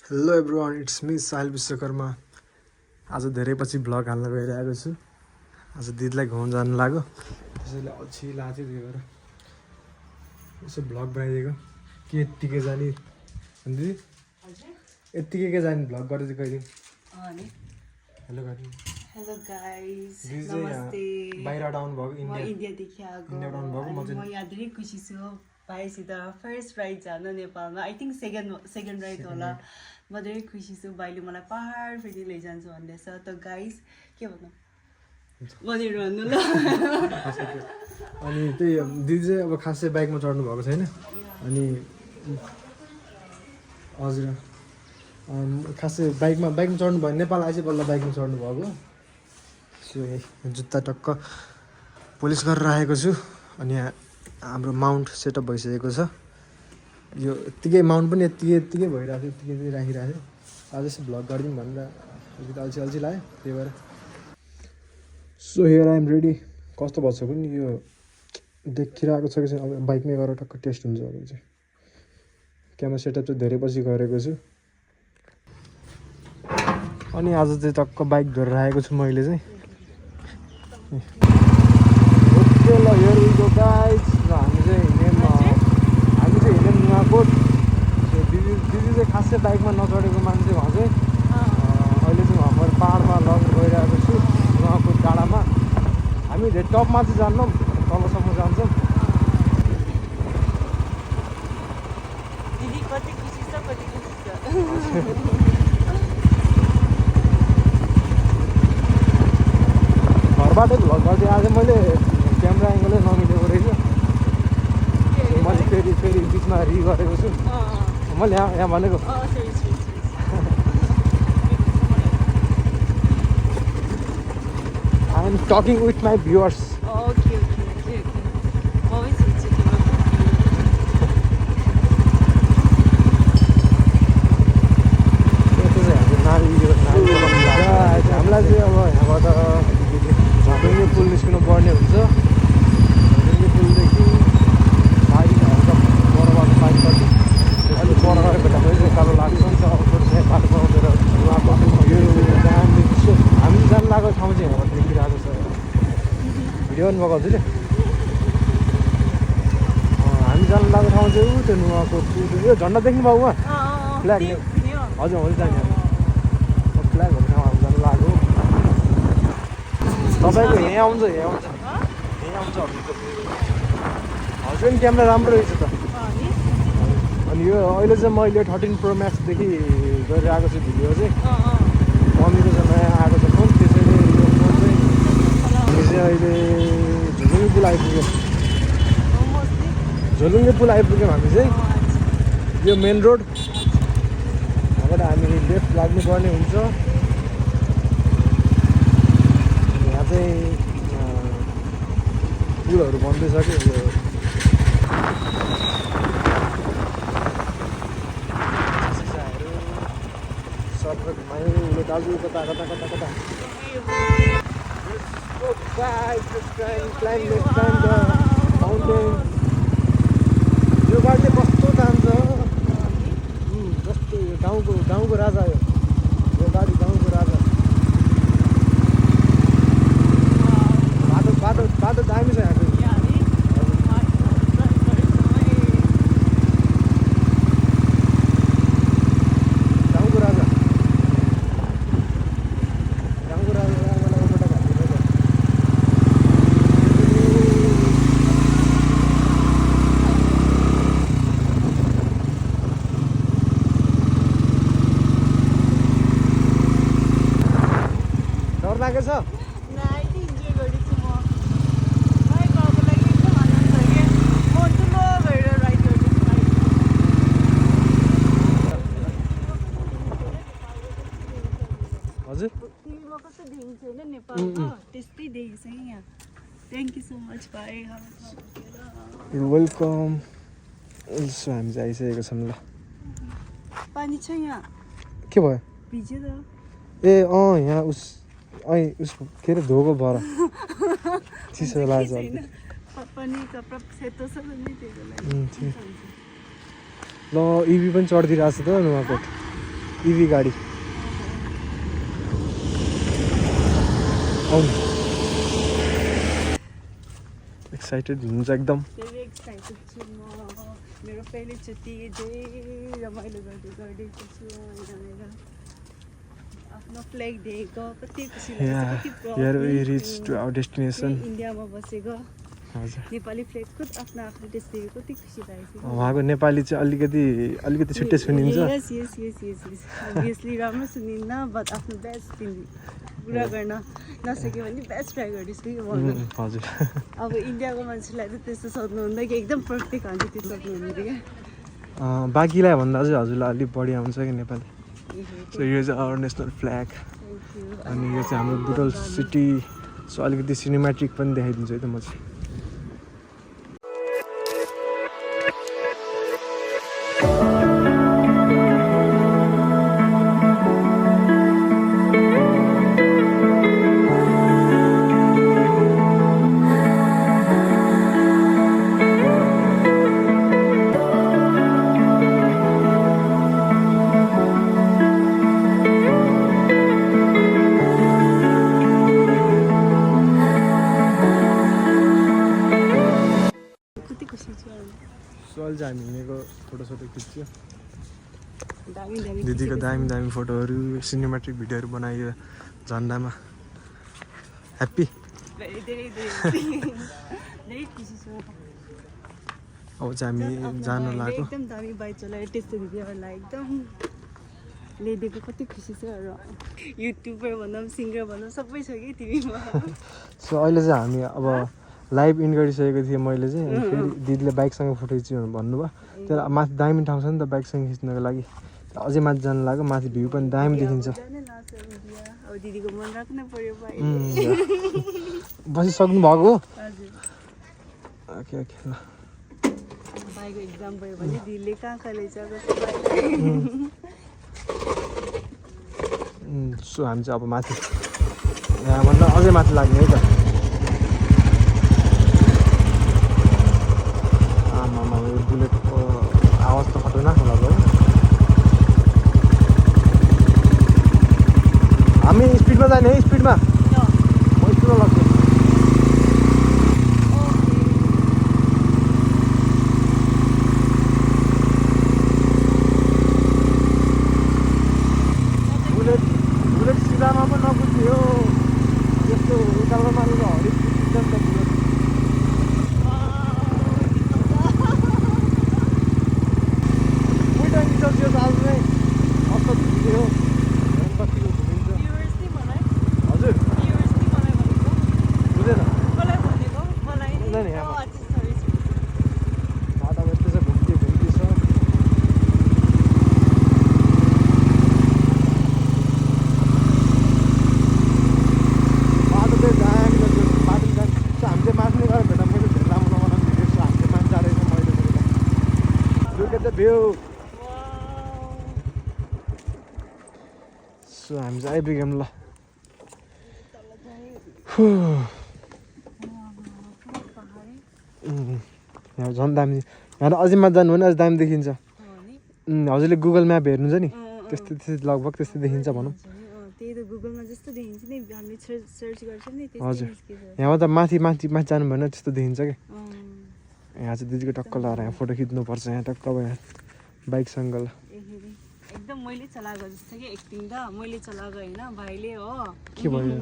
Hello everyone, it's me Sahil Vishwakarma. आज धेरै पछि भ्लग हाल्न गइरहेको छु। आज दिदीलाई घुमाउन जानु लाग्यो, त्यसैले अल्छी लाग्यो। त्यही भएर यसो भ्लग बनाइदिएको। के यत्तिकै जाने दिदी, यत्तिकै के जाने भ्लग गरेर चाहिँ कहिले हेलो गर्नु। हेलो गाइस, दिदी चाहिँ नमस्ते। बाहिरबाट आउनुभएको, म इन्डियादेखि आएको। इन्डियाबाट आउनुभएको। म यहाँ धेरै खुसी छु भाइसित फर्स्ट राइड जान नेपालमा। आई थिङ्क सेकेन्ड राइड होला। म धेरै खुसी छु, भाइले मलाई पहाड फेरि लैजान्छु भन्दैछ। त गाइस के भन्नु भनेर भन्नु ल। अनि त्यही दिदी चाहिँ अब खासै बाइकमा चढ्नु भएको छैन। अनि हजुर खासै बाइकमा चढ्नु भयो। नेपाल आएपछि बल्ल बाइकमा चढ्नु भएको। सो जुत्ता टक्क पोलिस गरेर राखेको छु। अनि यहाँ हाम्रो माउन्ट सेटअप भइसकेको छ। यो यत्तिकै माउन्ट पनि यत्तिकै भइरहेको थियो, यत्तिकै राखिरहेको थियो। आज चाहिँ भ्लग गरिदिउँ भनेर अलिकति अल्छी लाग्यो, त्यही भएर। So here I am ready. कस्तो भएको छ पनि यो देखिरहेको छ कि चाहिँ अब बाइकमै गएर टक्क टेस्ट हुन्छ। अब चाहिँ क्यामेरा सेटअप चाहिँ धेरै पछि गरेको छु। अनि आज चाहिँ टक्क बाइक धोएर राखेको छु मैले चाहिँ। ओके ल, हियर वी गो गाइस। हामी चाहिँ हिँड्यौँ नुवाकोट। दिदी चाहिँ खासै बाइकमा नचढेको मान्छे भए चाहिँ अहिले चाहिँ हाम्रो पाहाडमा लगेर गइरहेको छु नुवाकोट डाँडामा। हामी टपमा चाहिँ जान्नौँ, तलसम्म जान्छौँ। दिदी कति खुसी छ, कति खुसी छ। घरबाटै भ्लग गर्दै आज मैले क्यामेरा एङ्गलै नमिलेको रहेछ। मैले फेरि बिचमा गरेको छु। मैले यहाँ भनेको I am talking with my viewers. हामीलाई चाहिँ अब यहाँबाट झलुङ्गे पुल निस्किनु पर्ने हुन्छ। झलुङ्गे पुलदेखि बाइक हल्का पर बाटो साइडबाट अलिक पर गएको बेलामा चाहिँ उकालो लाग्छ। बाटो बनाउँदै हामी जानु लागेको ठाउँ चाहिँ यहाँबाट देखिरहेको छ। भिडियो पनि पकाउँछु नि। हामी जानु लागेको ठाउँ चाहिँ ऊ त्यो नुवाकोट यो झन्डा देख्नुभयो उहाँ फ्ल्याग। हजुर हुन्छ नि, फ्ल्यागहरू ठाउँ हामी जानु लाग्यो। तपाईँको यहीँ आउँछ हजुर नि क्यामेरा राम्रो रहेछ त। अनि यो अहिले चाहिँ मैले 13 Pro Max देखि गरिरहेको छु भिडियो चाहिँ। मम्मीको चाहिँ नयाँ आएको छ फोन, त्यसैले यो फोन चाहिँ हामी चाहिँ अहिले झोलुङ्गे पुल आइपुग्यौँ। हामी चाहिँ यो मेन रोड यहाँबाट हामी लेफ्ट लाग्नुपर्ने हुन्छ। यहाँ चाहिँ पुलहरू बन्दैछ कि यो सर्ट घुमायो उसले दाजु कता माउन्टेन। यो गाडी कस्तो जान्छ, जस्तो यो गाउँको राजा। यो गाडी गाउँको राजा। बाटो दामी छ यहाँको। डर लागेछ? हजुर त्यस्तै देखेको छ यहाँ। थ्याङ्क यू सो मच भाइ, वेलकम। यसो हामी चाहिँ आइसकेको छौँ ल। पानी छ यहाँ? के भयो? भिज्यो त। ए यहाँ उसको के अरे धोको भएर चिसो लाग्छ। ल इभी पनि चढिदिइरहेको छ त नुवाकोट। इभी गाडी आउनु एक्साइटेड हुनुहुन्छ एकदम धेरै एक्साइटेड छु म मेरो पहिलोचोटि धेरै रमाइलो गर्दैछु छु यहाँनिर आफ्नो फ्ल्याग देखेको कति खुसी लाग्छ we reach to our destination इन्डियामा बसेको हजुर नेपाली फ्ल्यागको आफ्नो आफ्नो देश देखेको कति खुसी लागेको उहाँको नेपाली चाहिँ अलिकति छुट्टै सुनिन्छ यस अभियसली राम्रो सुनिन्न बट आफ्नो बेस्ट पुरा गर्न नसक्यो भने बेस्ट ट्राई गर्दैछु कि भन्नु हजुर अब इन्डियाको मान्छेलाई त त्यस्तो सक्नुहुन्न कि एकदम पर्फेक्ट हुन्छ त्यो सक्नुहुन्न क्या बाँकीलाई भन्दा चाहिँ हजुरलाई अलिक बढी आउँछ कि नेपाली सो यो चाहिँ आवर नेसनल फ्ल्याग अनि यो चाहिँ हाम्रो बुटल सिटी सो अलिकति सिनेमेटिक पनि देखाइदिन्छु है त म चाहिँ सो चाहिँ हामी हिँडेको फोटोसोटो खिच्यो दिदीको दामी फोटोहरू सिनेमेटिक भिडियोहरू बनायो झन्डामा ह्याप्पी धेरै खुसी छु अब चाहिँ हामी जान लाग्यो एकदम दामी बाइक चलाएर त्यस्तो भिडियोहरूलाई एकदम ल्याइदिएको कति खुसी छ र युट्युबर भनौँ सिङ्गर भनौँ सबै छ कि तिमीमा सो अहिले चाहिँ हामी अब लाइभ इन गरिसकेको थिएँ मैले चाहिँ अनि फेरि दिदीले बाइकसँग फोटो खिच्यो भनेर भन्नुभयो तर माथि दामी ठाउँ छ नि त बाइकसँग खिच्नको लागि अझै माथि जानु लाग्यो माथि भ्यू पनि दामी देखिन्छ अब दिदीको मन राख्न पर्यो बसिसक्नु भएको हो हजुर ओके ओके ल बाइकको एक्जाम भयो भने दिदीले कहाँ लैजाएको सो हामी चाहिँ अब माथि यहाँभन्दा अझै माथि लाग्ने है त आमामा यो बुलेटको आवाज त खतरनाक होला भयो हामी स्पिडमा जाने है स्पिडमा म स्पिडमा लाग्छु बुलेट सिधामा पनि नकुद्ने हो यस्तो उकालो मारेर हरेक चिज त बुलेट सेल्सियस आज नै अस्त धुने हो कतिको घुमिन्छ हजुर बुझेन बुझ्दैन यहाँ बाटो यस्तो छ घुम्ती छ बाटो चाहिँ दामी बाटो हामी चाहिँ माथि गएर भेट्दा मैले धेरै राम्रो नबनाउने भिडियो हामी चाहिँ माथि जाँदैछ मैले look at the view so हामी चाहिँ आइपुग्यौँ ल यहाँ झन् दामी यहाँ अझै माथि जानु भने अझै दामी देखिन्छ हजुरले गुगल म्याप हेर्नुहुन्छ नि त्यस्तै लगभग त्यस्तै देखिन्छ भनौँ त्यही त गुगलमा जस्तो देखिन्छ नि हामीले सर्च गर्छ नि हजुर यहाँ त माथि जानु भएन त्यस्तो देखिन्छ कि यहाँ चाहिँ दिदीको टक्क लगाएर यहाँ फोटो खिच्नुपर्छ यहाँ टक्क अब यहाँ बाइकसँग ल एकदम मैले चलाएको जस्तो कि एक्टिङ त मैले चलाएको होइन भाइले हो के भयो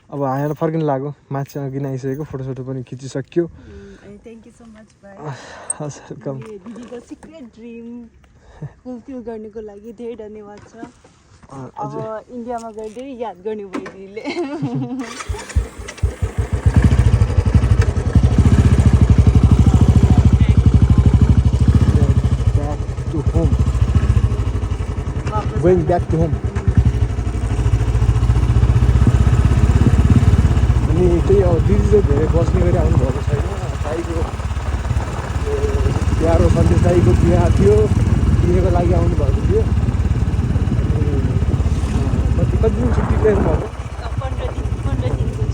अब आएर फर्किनु लाग्यो माथि अघि नै आइसकेको फोटोसोटो पनि खिचिसक्यो थ्याङ्क यू सो मच भाइ वेलकम दिदीको सिक्रेट ड्रिम फुलफिल गर्नुको लागि धेरै धन्यवाद छ अब इन्डियामा गएर धेरै याद गर्ने भयो दिदीले Going back to home. अनि त्यही अब दिदी चाहिँ धेरै बस्ने गरी आउनुभएको छैन दाइको प्यारो सन्देश दाइको बिहा थियो बिहेको लागि आउनुभएको थियो अनि कति दिन छुट्टी लिएर भएको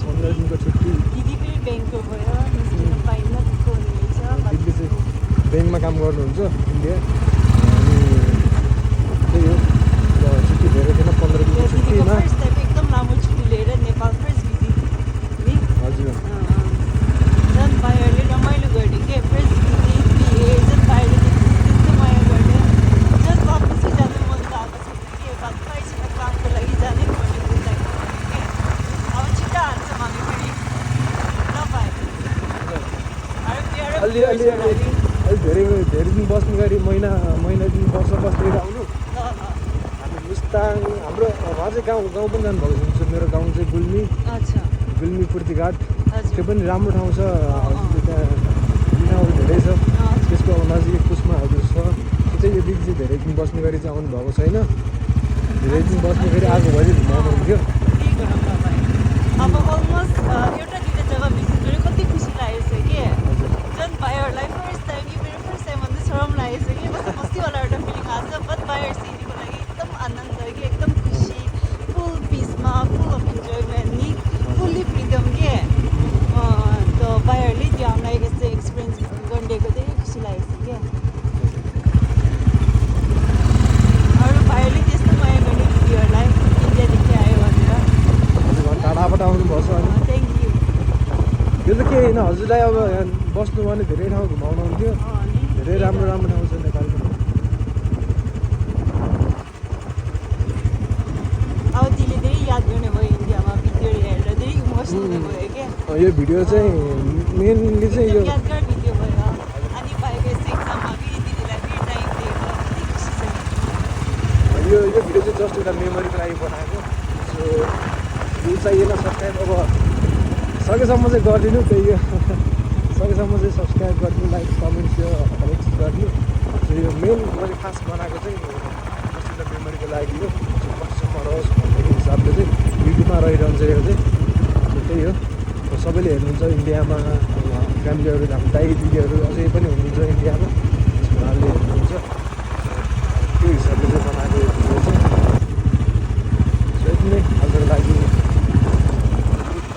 15 दिनको छुट्टी दिदी पनि ब्याङ्कको भयो पाइन्न त्यसको हुनेछ दिदीले चाहिँ ब्याङ्कमा काम गर्नुहुन्छ इन्डिया बस्ने गरी महिना दिन वर्ष बस्दै आउनु। ल हामी मुस्ताङ हाम्रो उहाँ चाहिँ गाउँ पनि जानुभएको हुन्छ। मेरो गाउँ चाहिँ गुल्मी अच्छा पूर्ति घाट। हजुर त्यो पनि राम्रो ठाउँ छ। हजुरले त्यहाँ लिनाहरू धेरै छ। त्यसको अब नजिकै कुस्मा हजुर छ। त्यो चाहिँ यो दिदी चाहिँ धेरै दिन बस्ने गरी चाहिँ आउनुभएको छैन। धेरै दिन बस्ने गरी आएको भए चाहिँ घुमाउनु हुन्थ्यो। के गरौँ ल भाइ, अब अलमोस्ट एउटा दुइटा जग्गा भिजिट गरेँ, कति खुसी लागेको छ कि झन् भाइहरूलाई फर्स्ट टाइम कि मेरो फर्स्ट टाइम भन्दा सरम लागेको छ कि कस्तो मस्तीवाला एउटा फिलिङ आएको छ। बट भाइहरू सिडीको लागि एकदम आनन्द कि एकदम खुसी, फुल पिसमा, फुल अफ इन्जोयमेन्ट नि, फुल्ली फ्रिडम के त भाइहरूले त्यो हामीलाई यस्तो एक्सपिरियन्स गरिदिएको धेरै खुसी लागेको छ क्या। अरू भाइहरूले त्यस्तो माया गर्ने दिदीहरूलाई इन्डियादेखि आयो भनेर हजुर टाढाबाट आउनुभएको छ। अनि थ्याङ्क यू। यो त केही होइन, हजुरलाई अब यहाँ बस्नु भने धेरै ठाउँ घुमाउनु हुन्थ्यो। धेरै राम्रो ठाउँ छ नेपालमा। अब तिमीले धेरै याद गर्ने भयो इन्डियामा भिडियोहरू हेरेर धेरै इमोसनल भयो क्या। यो भिडियो चाहिँ मेनली चाहिँ यो यादगार भिडियो भयो। अनि भाइको यस्तो एक्जाममा फेरि दिदीलाई फेरि टाइम दिएको कति खुसी छ। यो भिडियो चाहिँ जस्ट एउटा मेमोरीको लागि बनाएको। सो यो चाहिएन सब्सक्राइब, अब सकेसम्म चाहिँ गरिदिनु। त्यही हो, सकेसम्म चाहिँ सब्सक्राइब गरिदिनु, लाइक कमेन्ट सेयर हरेक चिज गरिदिनु। सो यो मेन मैले खास बनाएको चाहिँ जस्ट एउटा मेमोरीको लागि हो। सो कतिसम्म रहोस् भन्ने हिसाबले चाहिँ युट्युबमा रहिरहन्छ यो चाहिँ। सो त्यही हो, सबैले हेर्नुहुन्छ इन्डियामा, फ्यामिलीहरू हाम्रो दाइ दिदीहरू अझै पनि हुनुहुन्छ इन्डियामा, उहाँहरूले हेर्नुहुन्छ। त्यो हिसाबले चाहिँ बनाएको यो भिडियो चाहिँ। सो यति नै आजको लागि।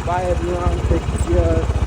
Bye everyone, take care.